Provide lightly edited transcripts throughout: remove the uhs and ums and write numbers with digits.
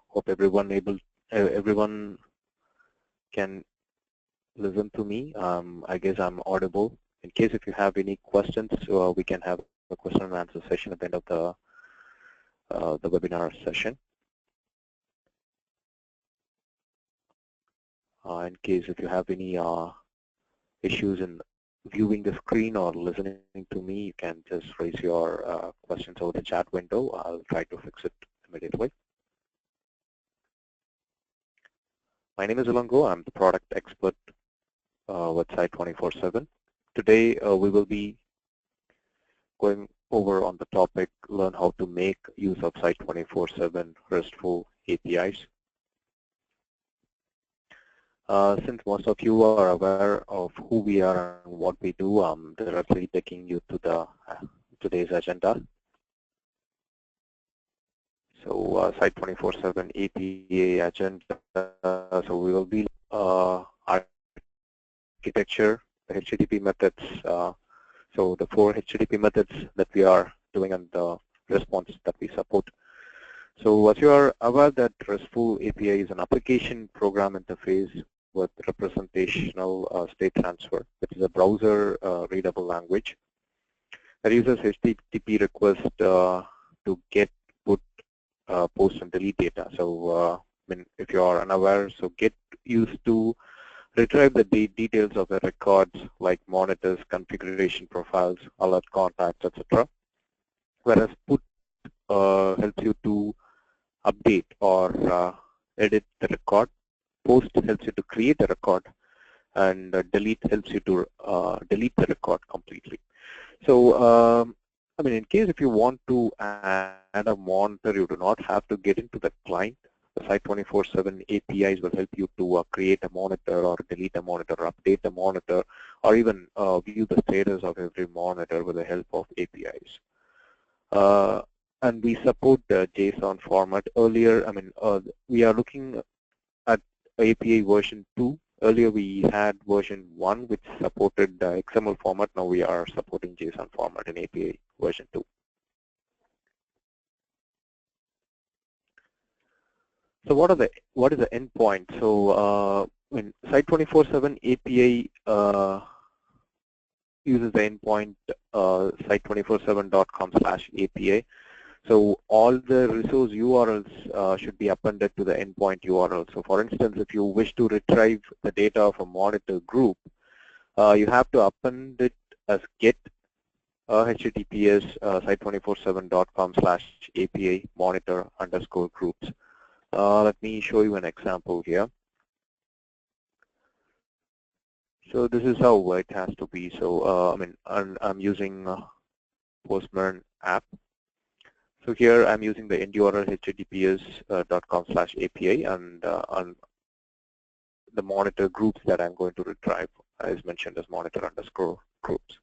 Hope everyone can listen to me. I guess I'm audible. In case if you have any questions, we can have a question and answer session at the end of the webinar session. In case if you have any issues in viewing the screen or listening to me, you can just raise your questions over the chat window. I'll try to fix it immediately. My name is Ulango. I'm the product expert with Site24x7. Today we will be going over on the topic, learn how to make use of Site24x7 Restful APIs. Since most of you are aware of who we are and what we do, I'm directly taking you to the today's agenda. So Site24x7 API agenda. So we will be architecture, the HTTP methods. So the 4 HTTP methods that we are doing and the response that we support. So as you are aware that RESTful API is an application program interface with representational state transfer, which is a browser readable language that uses HTTP request to get, put, post and delete data. So if you are unaware, so get used to retrieve the details of the records like monitors, configuration profiles, alert contacts, etc. Whereas put helps you to update or edit the record. Post helps you to create a record, and delete helps you to delete the record completely. So, I mean, in case if you want to add a monitor, you do not have to get into the client. The Site24x7 APIs will help you to create a monitor or delete a monitor, or update a monitor, or even view the status of every monitor with the help of APIs. And we support the JSON format. Earlier, I mean, we are looking at API version 2. Earlier we had version 1 which supported the XML format. Now we are supporting JSON format in API version 2. So what is the endpoint? So when Site24x7 API uses the endpoint site247.com/API. So all the resource URLs should be appended to the endpoint URL. So for instance, if you wish to retrieve the data of a monitor group, you have to append it as get https site247.com/API monitor_groups. Let me show you an example here. So this is how it has to be. So I mean, I'm using Postman app. So here I'm using the end URL https.com/API and on the monitor groups that I'm going to retrieve is mentioned as monitor_groups.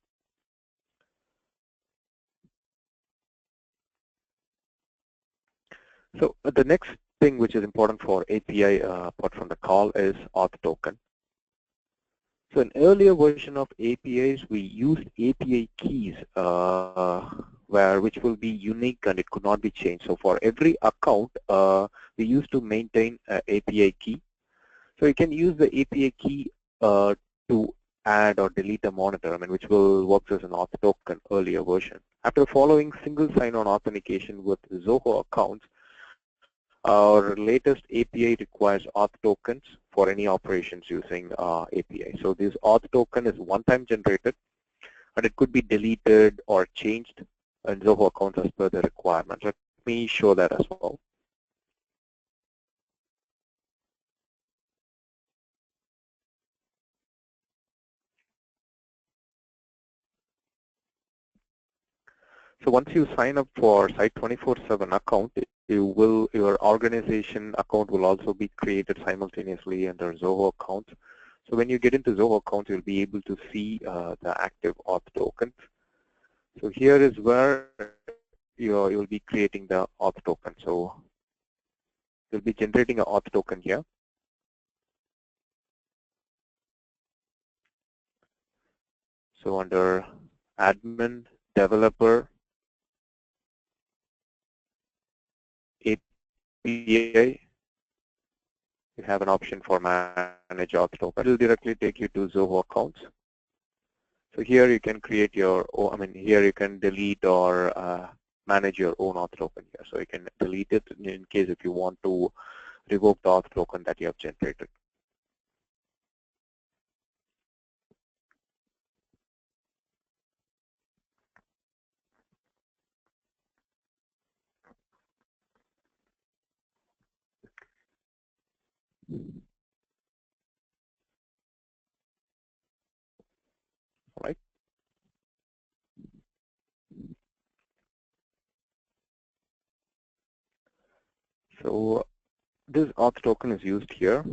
So the next thing which is important for API apart from the call is auth token. So in earlier version of APIs, we used API keys which will be unique and it could not be changed. So for every account, we used to maintain an API key. So you can use the API key to add or delete a monitor, I mean, which will work as an auth token earlier version. After following single sign-on authentication with Zoho accounts, our latest API requires auth tokens for any operations using API. So this auth token is one-time generated, and it could be deleted or changed in Zoho accounts as per the requirements. Let me show that as well. So once you sign up for Site24x7 account, your organization account will also be created simultaneously under Zoho accounts. So when you get into Zoho accounts, you'll be able to see the active auth tokens. So here is where you'll be creating the auth token. So you'll be generating an auth token here. So under admin, developer, API, you have an option for manage auth token. It will directly take you to Zoho accounts. So here you can create your own, here you can delete or manage your own auth token here. So you can delete it in case if you want to revoke the auth token that you have generated. All right. So this auth token is used here.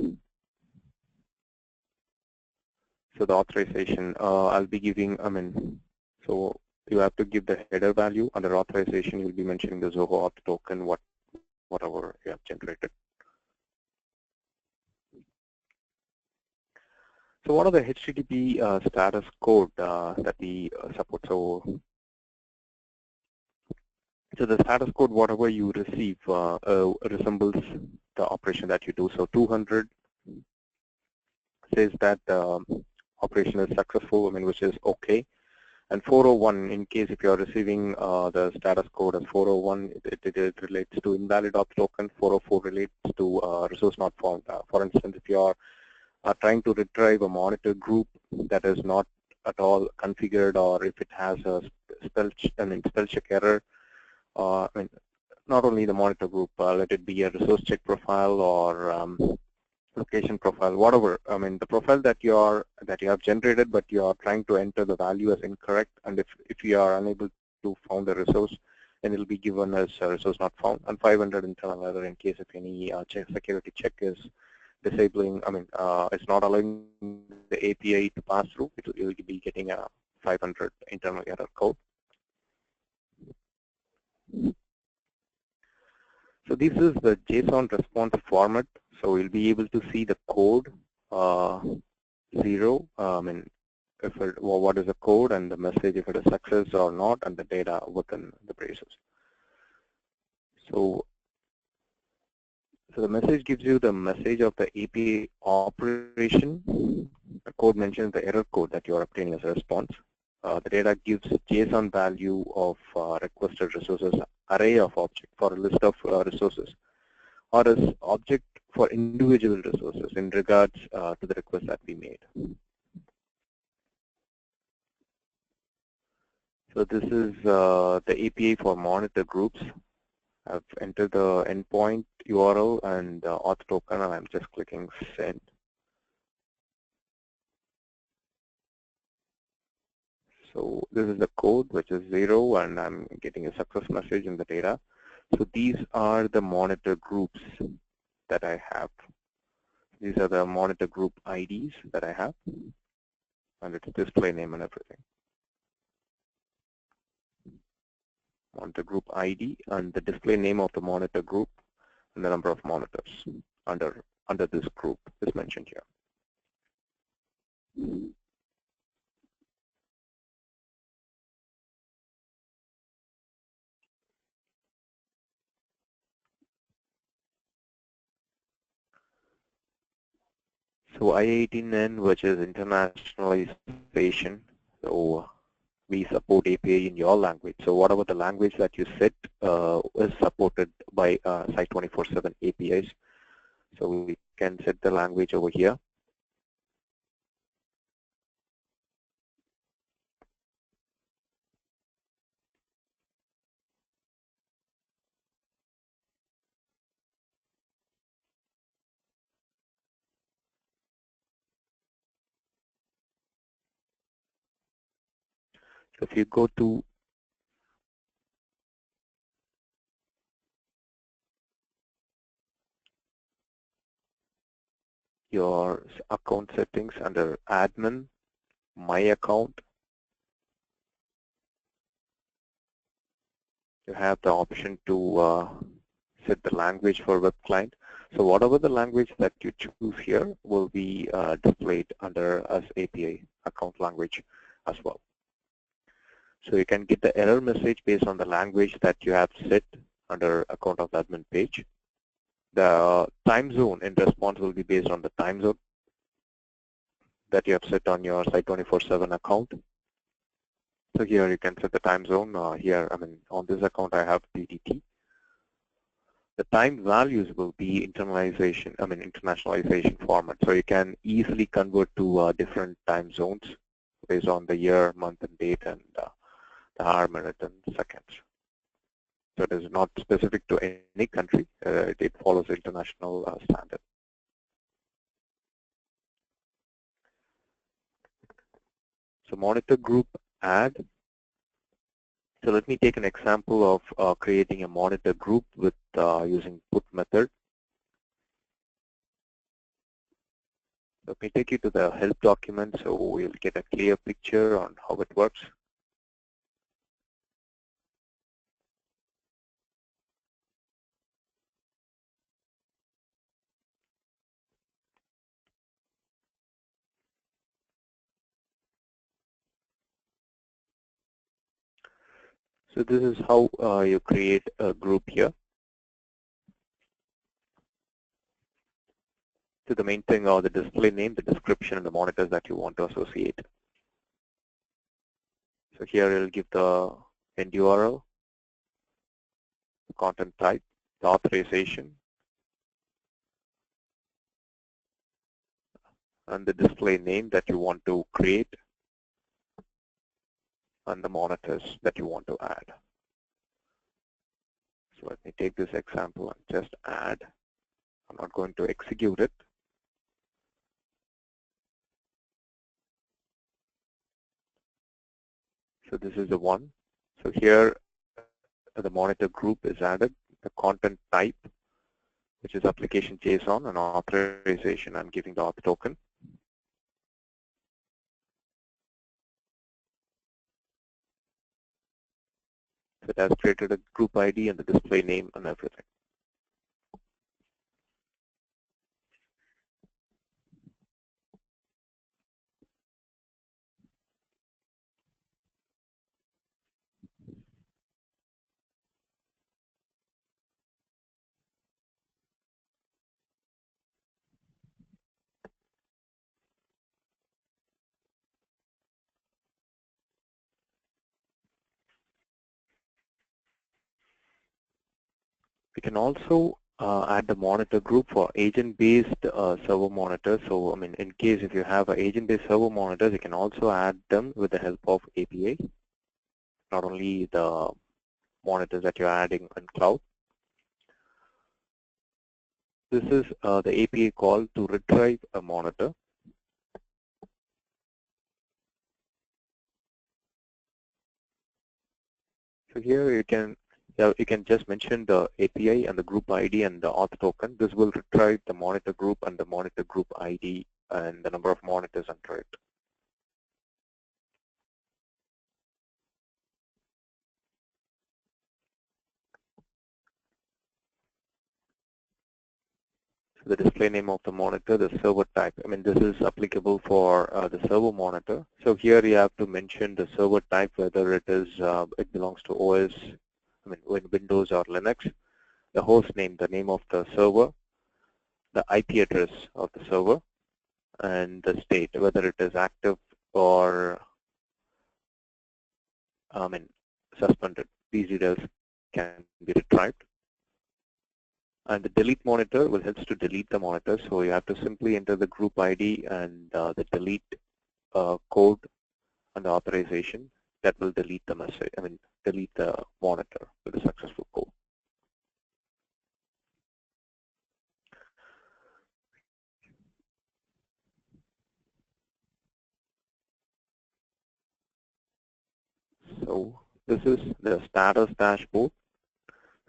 So the authorization, I'll be giving, so you have to give the header value. Under authorization, you'll be mentioning the Zoho auth token, whatever you have generated. So what are the HTTP status code that we support? So the status code, whatever you receive, resembles the operation that you do. So 200 says that operation is successful, which is okay. And 401, in case if you are receiving the status code as 401, it relates to invalid auth token. 404 relates to resource not found. For instance, if you are trying to retrieve a monitor group that is not at all configured, or if it has a spell check error, not only the monitor group, let it be a resource check profile or location profile, whatever. The profile that you have generated, but you are trying to enter the value as incorrect, and if you are unable to find the resource, then it will be given as a resource not found. And 500 internal error in case if any security check is disabling, it's not allowing the API to pass through, it will be getting a 500 internal error code. So this is the JSON response format. So we'll be able to see the code 0, what is the code, and the message if it is success or not, and the data within the braces. So the message gives you the message of the API operation. The code mentions the error code that you are obtaining as a response. The data gives JSON value of requested resources, array of object for a list of resources, or as object for individual resources in regards to the request that we made. So this is the API for monitor groups. I've entered the endpoint URL and the auth token, and I'm just clicking send. So this is the code, which is 0, and I'm getting a success message in the data. So these are the monitor groups that I have. These are the monitor group IDs that I have, and its display name and everything. Monitor group ID and the display name of the monitor group and the number of monitors under this group is mentioned here. So I-18N, which is internationalization, so we support API in your language. So whatever the language that you set is supported by Site24x7 APIs. So we can set the language over here. So if you go to your account settings under admin, my account, you have the option to set the language for web client. So whatever the language that you choose here will be displayed under as API account language as well. So you can get the error message based on the language that you have set under account of admin page. The time zone in response will be based on the time zone that you have set on your Site24x7 account. So here you can set the time zone. Here, on this account I have PDT. The time values will be internationalization format. So you can easily convert to different time zones based on the year, month, and date, and the hour, minute, and seconds. So it is not specific to any country. It follows international standard. So monitor group add. So let me take an example of creating a monitor group with using put method. Let me take you to the help document so we'll get a clear picture on how it works. So this is how you create a group here. So the main thing are the display name, the description, and the monitors that you want to associate. So here you'll give the end URL, the content type, the authorization, and the display name that you want to create, and the monitors that you want to add. So let me take this example and just add. I'm not going to execute it. So this is the one. So here the monitor group is added, the content type, which is application JSON, and authorization. I'm giving the auth token. So it has created a group ID and the display name and everything. We can also add the monitor group for agent-based server monitors. So, in case if you have an agent-based server monitors, you can also add them with the help of API, not only the monitors that you're adding in cloud. This is the API call to retrieve a monitor. So here you can just mention the API and the group ID and the auth token. This will retrieve the monitor group and the monitor group ID and the number of monitors under it. So the display name of the monitor, the server type. This is applicable for the server monitor. So here you have to mention the server type, whether it belongs to OS, Windows or Linux, the host name, the name of the server, the IP address of the server, and the state, whether it is active or suspended. These details can be retrieved. And the delete monitor will help to delete the monitor. So you have to simply enter the group ID and the delete code and the authorization that will delete the message. Delete the monitor with a successful code. So this is the status dashboard.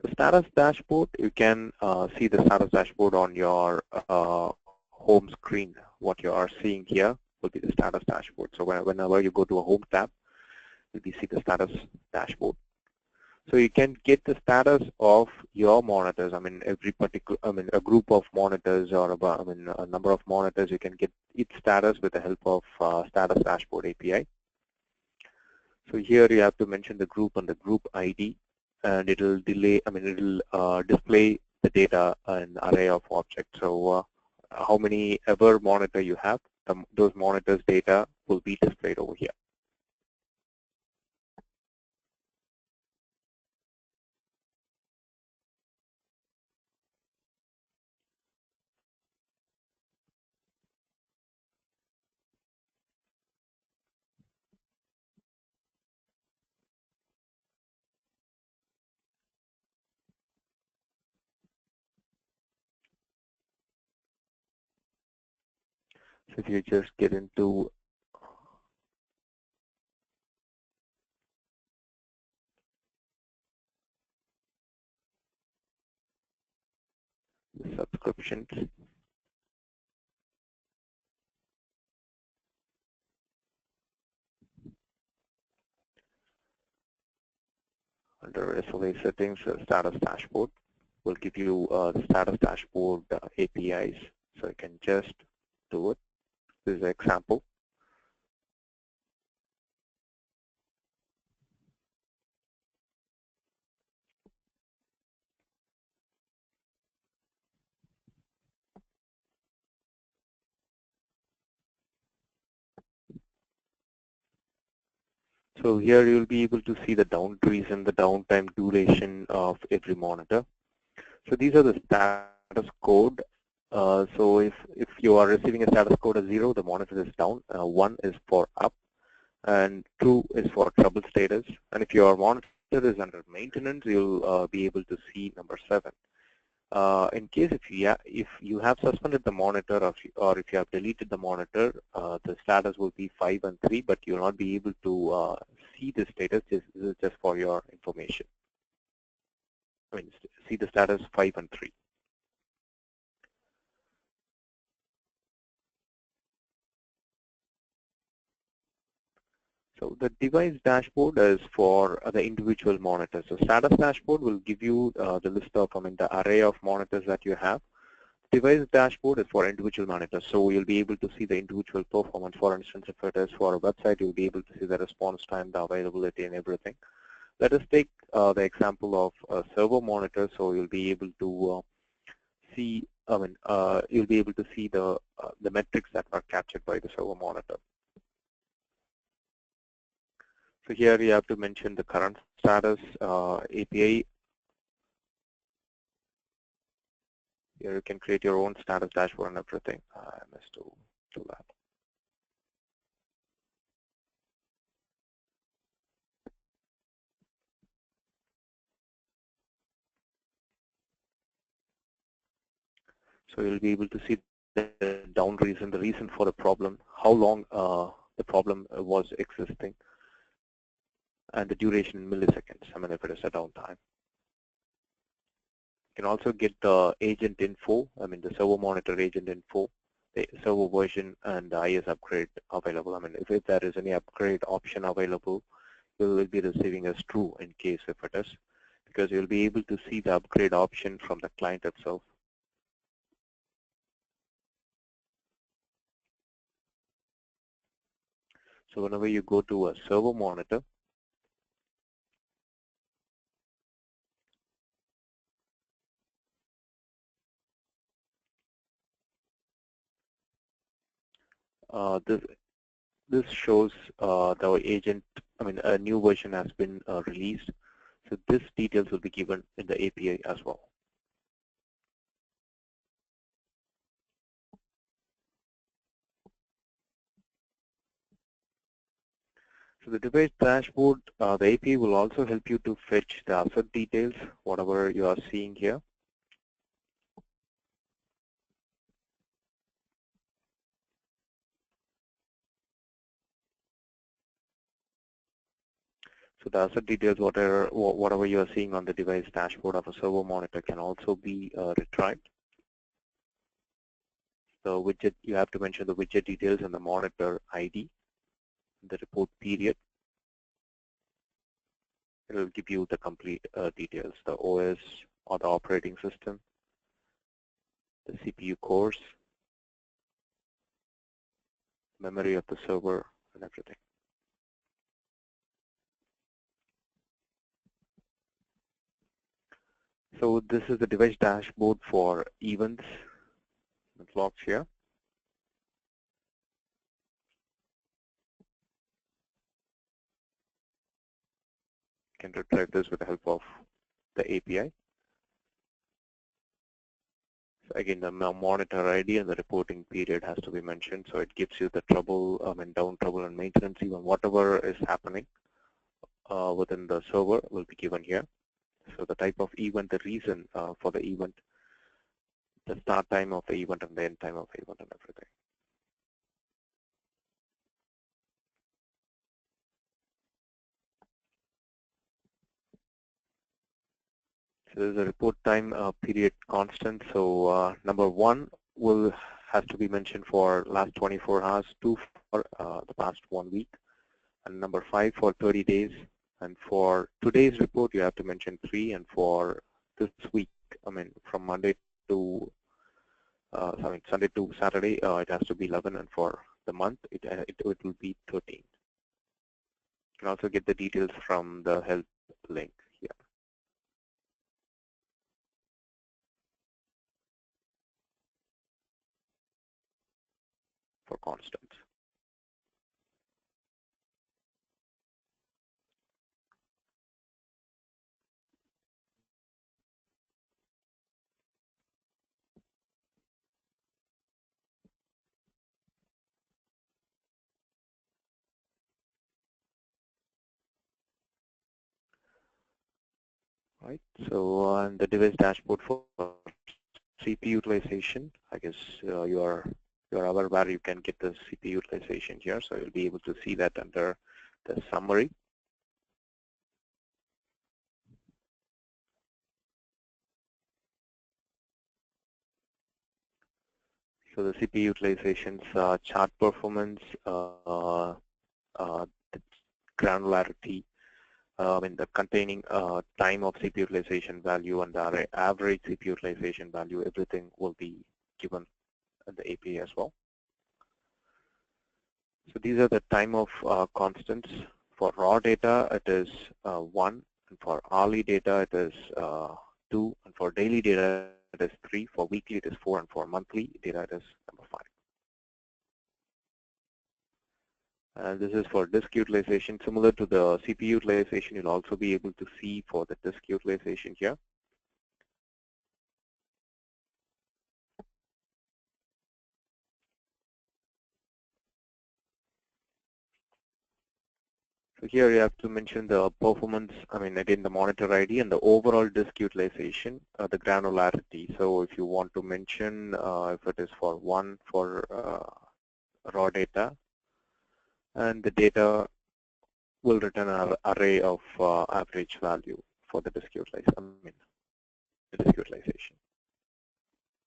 The status dashboard, you can see the status dashboard on your home screen. What you are seeing here will be the status dashboard. So whenever you go to a home tab, you'll see the status dashboard. So you can get the status of your monitors. Every particular, a group of monitors or a number of monitors. You can get its status with the help of status dashboard API. So here you have to mention the group and the group ID, and it'll display the data an array of objects. So how many ever monitor you have, those monitors data will be displayed over here. So if you just get into the subscriptions, under SLA settings, status dashboard will give you the status dashboard APIs. So you can just do it. This is an example. So here you'll be able to see the down trees and the downtime duration of every monitor. So these are the status code. So if you are receiving a status code of 0, the monitor is down. 1 is for up, and 2 is for trouble status. And if your monitor is under maintenance, you'll be able to see number 7. In case if you have suspended the monitor, or if you have deleted the monitor, the status will be 5 and 3, but you'll not be able to see the status. This is just for your information. I mean, see the status 5 and 3. So the device dashboard is for the individual monitors. So status dashboard will give you the list of, the array of monitors that you have. Device dashboard is for individual monitors. So you'll be able to see the individual performance. For instance, if it is for a website, you'll be able to see the response time, the availability, and everything. Let us take the example of a server monitor. So you'll be able to see, you'll be able to see the metrics that are captured by the server monitor. So here you have to mention the current status API. Here you can create your own status dashboard and everything. I missed to do that. So you'll be able to see the down reason, the reason for the problem, how long the problem was existing, and the duration in milliseconds. If it is a downtime. You can also get the agent info, the server monitor agent info, the server version, and the IS upgrade available. If there is any upgrade option available, you will be receiving as true in case if it is, because you'll be able to see the upgrade option from the client itself. So whenever you go to a server monitor, this shows the agent, a new version has been released. So this details will be given in the API as well. So the device dashboard, the API will also help you to fetch the asset details, whatever you are seeing here. So the asset details, whatever you are seeing on the device dashboard of a server monitor, can also be retrieved. The widget, you have to mention the widget details and the monitor ID, the report period. It will give you the complete details, the OS or the operating system, the CPU cores, memory of the server, and everything. So this is the device dashboard for events and logs here. You can retrieve this with the help of the API. So again, the monitor ID and the reporting period has to be mentioned. So it gives you the trouble, down trouble and maintenance, even whatever is happening within the server will be given here. So the type of event, the reason for the event, the start time of the event and the end time of the event and everything. So there's a report time period constant. So number one has to be mentioned for last 24 hours, two for the past 1 week, and number 5 for 30 days. And for today's report, you have to mention 3, and for this week, from Monday to Sunday to Saturday, it has to be 11, and for the month, it will be 13. You can also get the details from the help link here for constants. Right. So on the device dashboard for CPU utilization, I guess you're aware where you can get the CPU utilization here. So you'll be able to see that under the summary. So the CPU utilizations, chart performance, the granularity, the containing time of CPU utilization value and the average CPU utilization value, everything will be given in the API as well. So these are the time of constants. For raw data, it is 1, and for hourly data, it is 2, and for daily data, it is 3, for weekly, it is 4, and for monthly data, it is number 5. And this is for disk utilization. Similar to the CPU utilization, you'll also be able to see for the disk utilization here. So here you have to mention the performance, again, the monitor ID and the overall disk utilization, the granularity. So if you want to mention if it is for 1 for raw data, and the data will return an array of average value for the disk utilization. The disk utilization.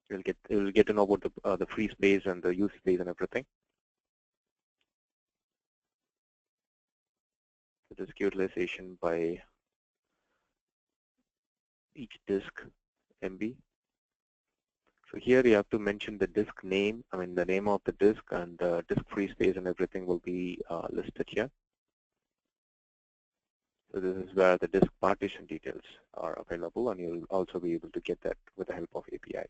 You'll get to know about the free space and the use space and everything. The disk utilization by each disk MB. So here you have to mention the disk name, the name of the disk, and the disk free space and everything will be listed here. So this is where the disk partition details are available, and you'll also be able to get that with the help of APIs.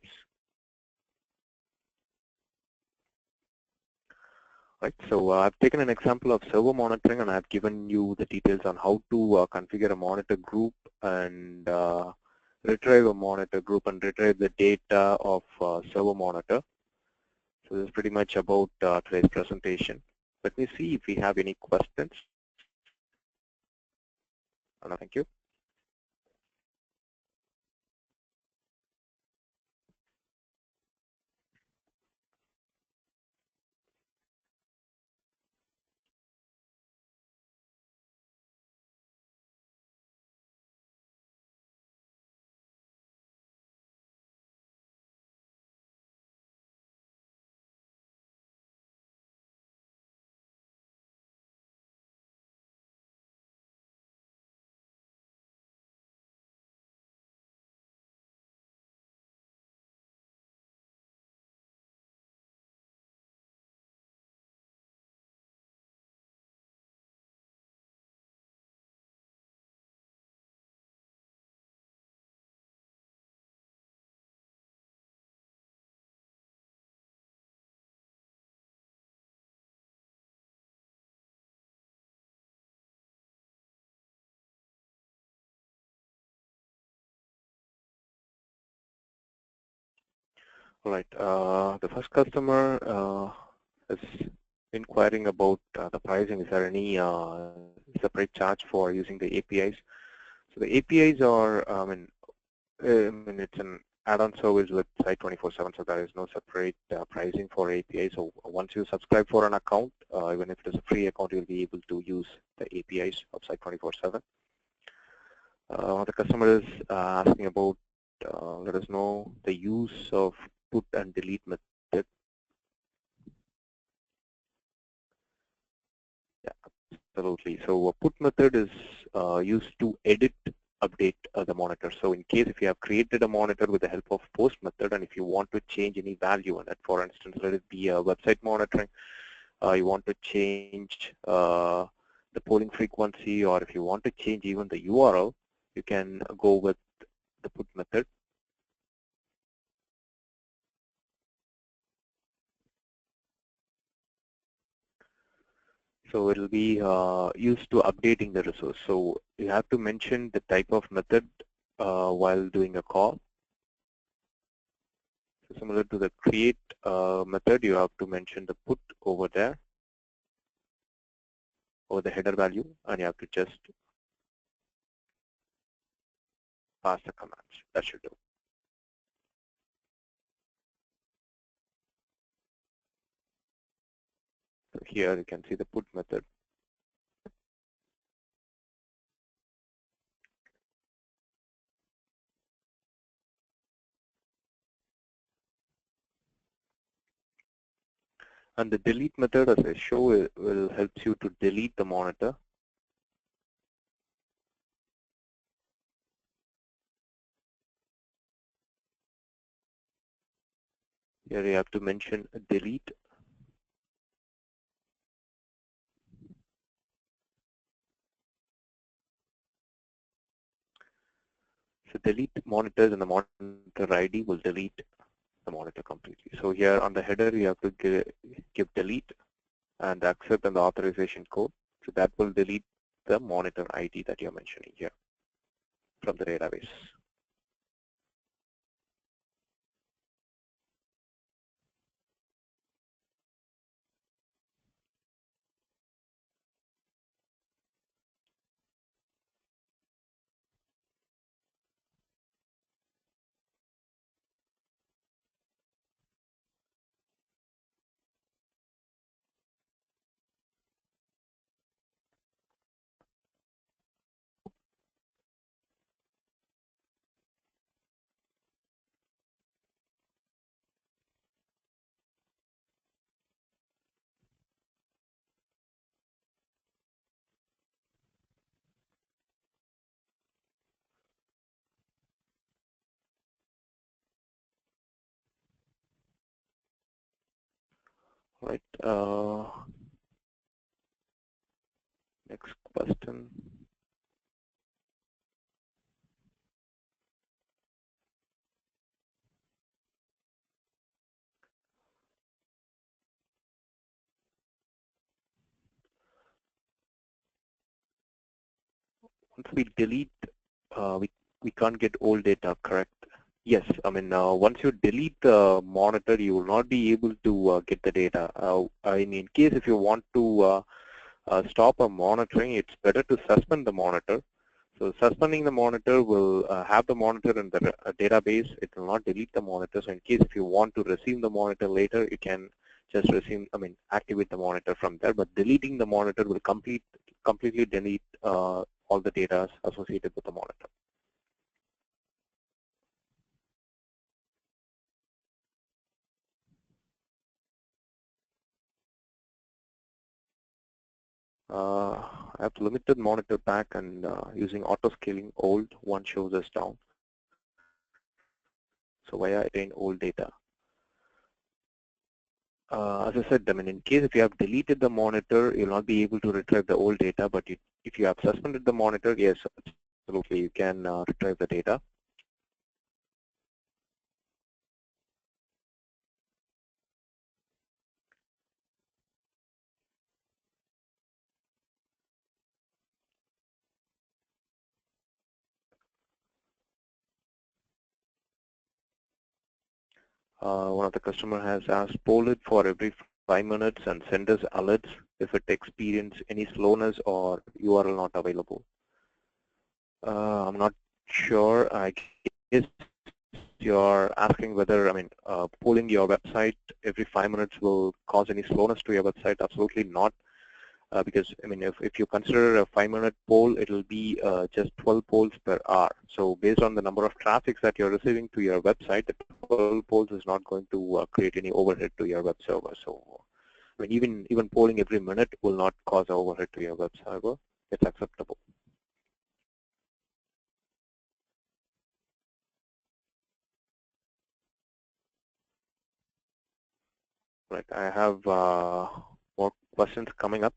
Right, so I've taken an example of server monitoring, and I've given you the details on how to configure a monitor group and retrieve a monitor group and retrieve the data of server monitor. So this is pretty much about today's presentation. Let me see if we have any questions. Thank you. All right. The first customer is inquiring about the pricing. Is there any separate charge for using the APIs? So the APIs are, it's an add-on service with Site24x7, so there is no separate pricing for API. So once you subscribe for an account, even if it is a free account, you'll be able to use the APIs of Site24x7. The customer is asking about, let us know the use of put and delete method. Yeah, absolutely. So a put method is used to edit, update the monitor. So in case if you have created a monitor with the help of post method, and if you want to change any value in it, for instance, let it be a website monitoring, you want to change the polling frequency, or if you want to change even the URL, you can go with the put method. So it will be used to updating the resource. So you have to mention the type of method while doing a call. So similar to the create method, you have to mention the put over there, or the header value, and you have to just pass the commands. That should do. So here you can see the put method. And the delete method, as I show, it will help you to delete the monitor. Here you have to mention delete. So delete monitors, and the monitor ID will delete the monitor completely. So here on the header, you have to give delete and accept and the authorization code. So that will delete the monitor ID that you're mentioning here from the database. Right. Next question. Once we delete, we can't get old data, correct? Yes, once you delete the monitor, you will not be able to get the data. In case if you want to stop a monitoring, it's better to suspend the monitor. So suspending the monitor will have the monitor in the database. It will not delete the monitor. So in case if you want to receive the monitor later, you can just activate the monitor from there. But deleting the monitor will completely delete all the data associated with the monitor. I have limited monitor back, and using auto scaling old, one shows us down. So why I retain old data? As I said, in case if you have deleted the monitor, you'll not be able to retrieve the old data. But if you have suspended the monitor, yes, absolutely, you can retrieve the data. One of the customer has asked, poll it for every 5 minutes and send us alerts if it experiences any slowness or URL not available. I'm not sure. I guess you're asking whether, polling your website every 5 minutes will cause any slowness to your website. Absolutely not. Because if you consider a 5-minute poll, it'll be just 12 polls per hour. So based on the number of traffics that you're receiving to your website, the 12 polls is not going to create any overhead to your web server. So even polling every minute will not cause overhead to your web server. It's acceptable. Right. I have more questions coming up.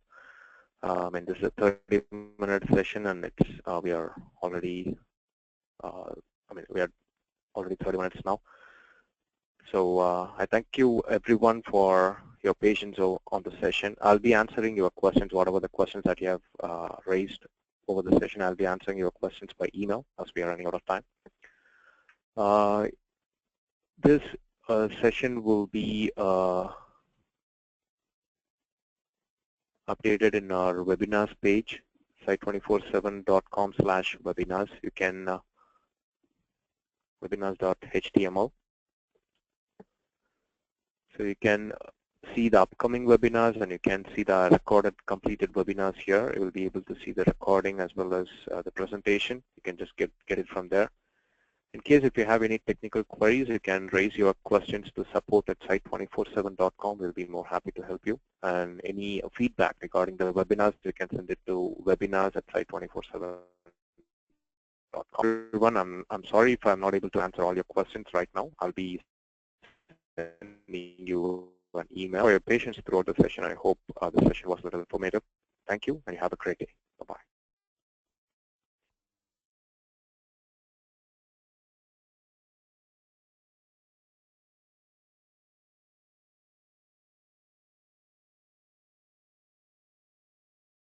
This is a 30-minute session, and it's we are already we are already 30 minutes now. So I thank you everyone for your patience on the session. I'll be answering your questions, whatever the questions that you have raised over the session. I'll be answering your questions by email as we are running out of time. This session will be updated in our webinars page, site247.com/webinars. You can webinars.html. So you can see the upcoming webinars, and you can see the recorded completed webinars here. You will be able to see the recording as well as the presentation. You can just get it from there. In case if you have any technical queries, you can raise your questions to support@site247.com. We'll be more happy to help you. And any feedback regarding the webinars, you can send it to webinars@site247.com. Everyone, I'm sorry if I'm not able to answer all your questions right now. I'll be sending you an email for your patience throughout the session. I hope the session was a little informative. Thank you, and you have a great day. Bye-bye.